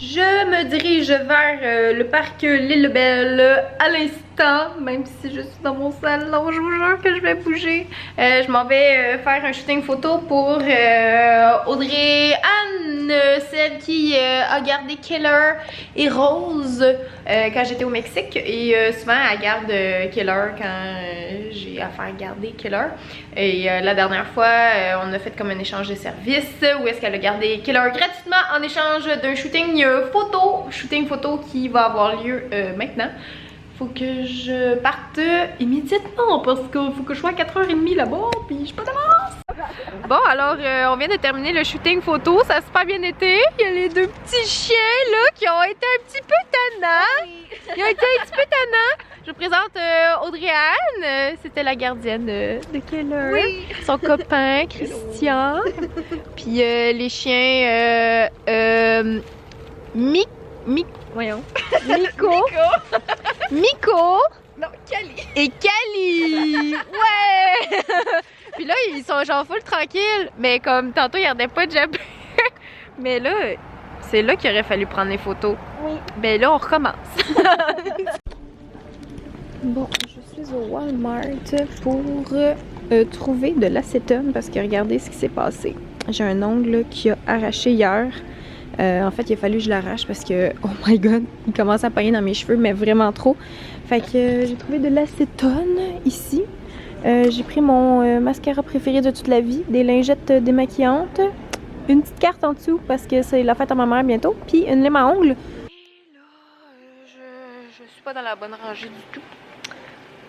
Je me dirige vers le parc L'Île-Belle à l'instant, même si je suis dans mon salon, je vous jure que je vais bouger. Je m'en vais faire un shooting photo pour Audrey Anne, celle qui a gardé Keller et Rose quand j'étais au Mexique. Et souvent elle garde Keller quand j'ai à faire garder Keller. Et la dernière fois, on a fait comme un échange de services où est-ce qu'elle a gardé Keller gratuitement en échange d'un shooting photo qui va avoir lieu maintenant. Faut que je parte immédiatement parce qu'il faut que je sois à 4h30 là-bas puis je suis pas d'avance. Bon alors on vient de terminer le shooting photo, ça a super bien été. Il y a les deux petits chiens là qui ont été un petit peu tannants. Ils ont été un petit peu tannants. Je vous présente Audrey Anne, c'était la gardienne de Keller. Oui. Son copain Christian. Puis les chiens voyons. Miko. Non, Cali. Et Cali. Ouais. Puis là, ils sont genre full tranquilles. Mais comme tantôt, ils arrêtaient pas de japper. Mais là, c'est là qu'il aurait fallu prendre les photos. Oui. Ben là, on recommence. Bon, je suis au Walmart pour trouver de l'acétone parce que regardez ce qui s'est passé. J'ai un ongle qui a arraché hier. En fait, il a fallu que je l'arrache parce que, oh my god, il commence à pogner dans mes cheveux, mais vraiment trop. Fait que j'ai trouvé de l'acétone ici. J'ai pris mon mascara préféré de toute la vie, des lingettes démaquillantes, une petite carte en dessous parce que c'est la fête à ma mère bientôt, puis une lime à ongles. Et là, je suis pas dans la bonne rangée du tout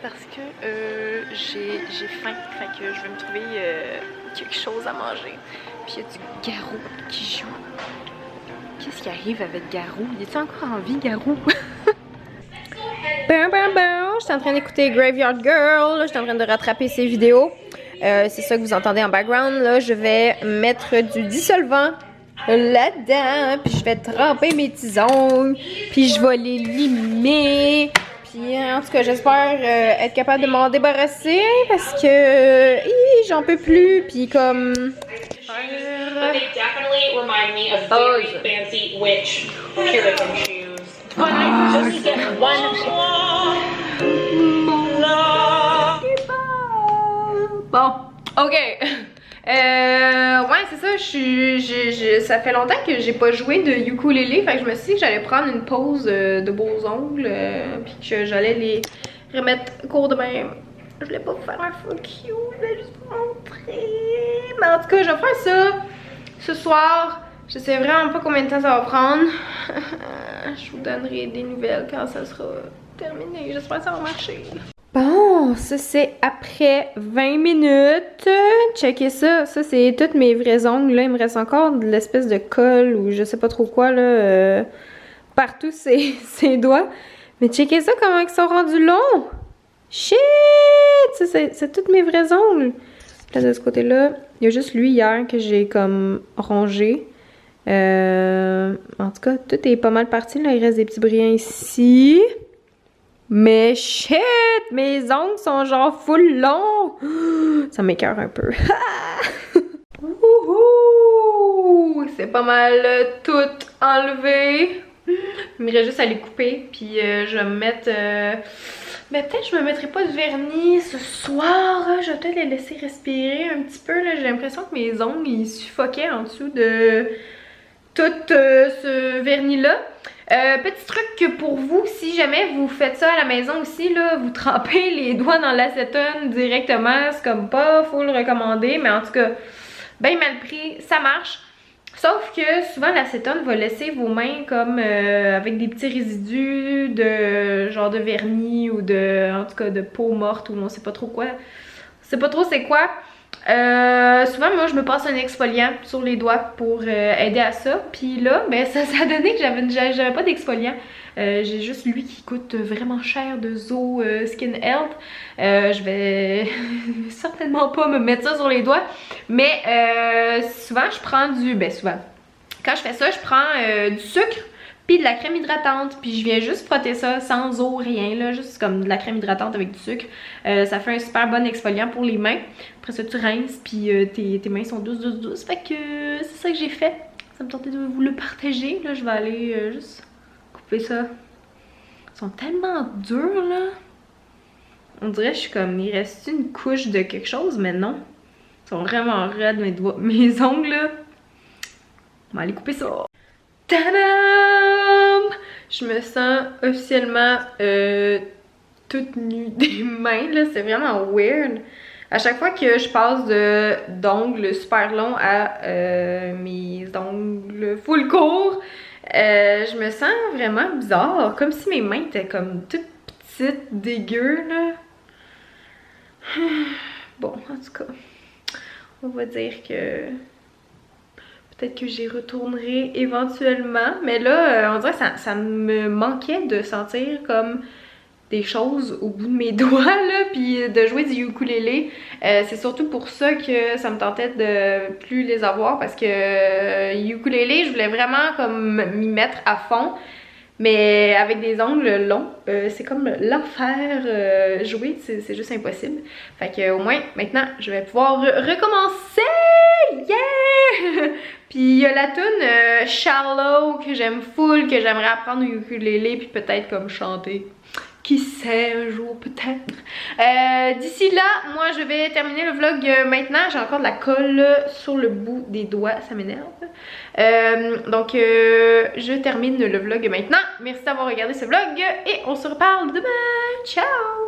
parce que j'ai faim. Fait que je vais me trouver quelque chose à manger. Puis il y a du Garou qui joue. Qu'est-ce qui arrive avec Garou? Il est encore en vie, Garou? Je suis en train d'écouter Graveyard Girl. Je suis en train de rattraper ses vidéos. C'est ça que vous entendez en background. Là, je vais mettre du dissolvant là-dedans. Puis je vais tremper mes petits ongles. Puis je vais les limer. Puis en tout cas, j'espère être capable de m'en débarrasser. Parce que j'en peux plus. Puis comme... But they definitely remind me of very fancy witch Puritan shoes. But I just get one. Bon, ok. Ouais, c'est ça. Ça fait longtemps que j'ai pas joué de ukulélé. Fait que je me suis dit que j'allais prendre une pause de beaux ongles. Puis que j'allais les remettre court de même. Je voulais pas vous faire un fuck you, je voulais juste vous montrer. Mais en tout cas, je vais faire ça ce soir. Je sais vraiment pas combien de temps ça va prendre. Je vous donnerai des nouvelles quand ça sera terminé. J'espère que ça va marcher. Bon, ça c'est après 20 minutes. Checkez ça. Ça c'est toutes mes vrais ongles. Là, il me reste encore de l'espèce de colle ou je sais pas trop quoi là. Partout ces doigts. Mais checkez ça comment ils sont rendus longs. Shit! Ça, c'est tous mes vrais ongles. Là, de ce côté-là, il y a juste lui hier que j'ai comme rongé. En tout cas, tout est pas mal parti. Là, il reste des petits brillants ici. Mais shit! Mes ongles sont genre full longs. Ça m'écoeure un peu. Wouhou! C'est pas mal tout enlevé. Il me reste juste à les couper. Puis je vais me mettre... Mais peut-être je me mettrai pas de vernis ce soir. Je vais peut-être les laisser respirer un petit peu. J'ai l'impression que mes ongles ils suffoquaient en dessous de tout ce vernis-là. Petit truc pour vous, si jamais vous faites ça à la maison aussi, là, vous trempez les doigts dans l'acétone directement. C'est comme pas, faut le recommander. Mais en tout cas, ben mal pris, ça marche. Sauf que souvent l'acétone va laisser vos mains comme avec des petits résidus de genre de vernis ou de en tout cas de peau morte ou on sait pas trop quoi. On sait pas trop c'est quoi. Souvent moi je me passe un exfoliant sur les doigts pour aider à ça. Puis là ben ça a donné que j'avais pas d'exfoliant. J'ai juste lui qui coûte vraiment cher de Zo Skin Health. Je vais certainement pas me mettre ça sur les doigts. Mais souvent je prends souvent. Quand je fais ça, je prends du sucre puis de la crème hydratante. Puis je viens juste frotter ça sans eau, rien là. Juste comme de la crème hydratante avec du sucre. Ça fait un super bon exfoliant pour les mains. Après ça tu rinces puis tes mains sont douces. Fait que c'est ça que j'ai fait ça me tentait de vous le partager. Là, je vais aller juste couper ça. Ils sont tellement durs là. On dirait que je suis comme, il reste une couche de quelque chose, mais non. Ils sont vraiment raides mes doigts, mes ongles là. On va aller couper ça. Tadam! Je me sens officiellement toute nue des mains là, c'est vraiment weird. À chaque fois que je passe d'ongles super longs à mes ongles full court, je me sens vraiment bizarre, comme si mes mains étaient comme toutes petites, dégueu là. Bon, en tout cas, on va dire que peut-être que j'y retournerai éventuellement, mais là, on dirait que ça me manquait de sentir comme des choses au bout de mes doigts là, puis de jouer du ukulélé. C'est surtout pour ça que ça me tentait de plus les avoir, parce que ukulélé, je voulais vraiment comme m'y mettre à fond, mais avec des ongles longs, c'est comme l'enfer. Jouer, c'est juste impossible. Fait que au moins maintenant je vais pouvoir recommencer. Yeah! Puis il y a la tune Shallow que j'aime full, que j'aimerais apprendre au ukulélé, puis peut-être comme chanter. Qui sait, un jour peut-être. D'ici là, moi je vais terminer le vlog maintenant. J'ai encore de la colle sur le bout des doigts, ça m'énerve. Donc je termine le vlog maintenant. Merci d'avoir regardé ce vlog et on se reparle demain. Ciao!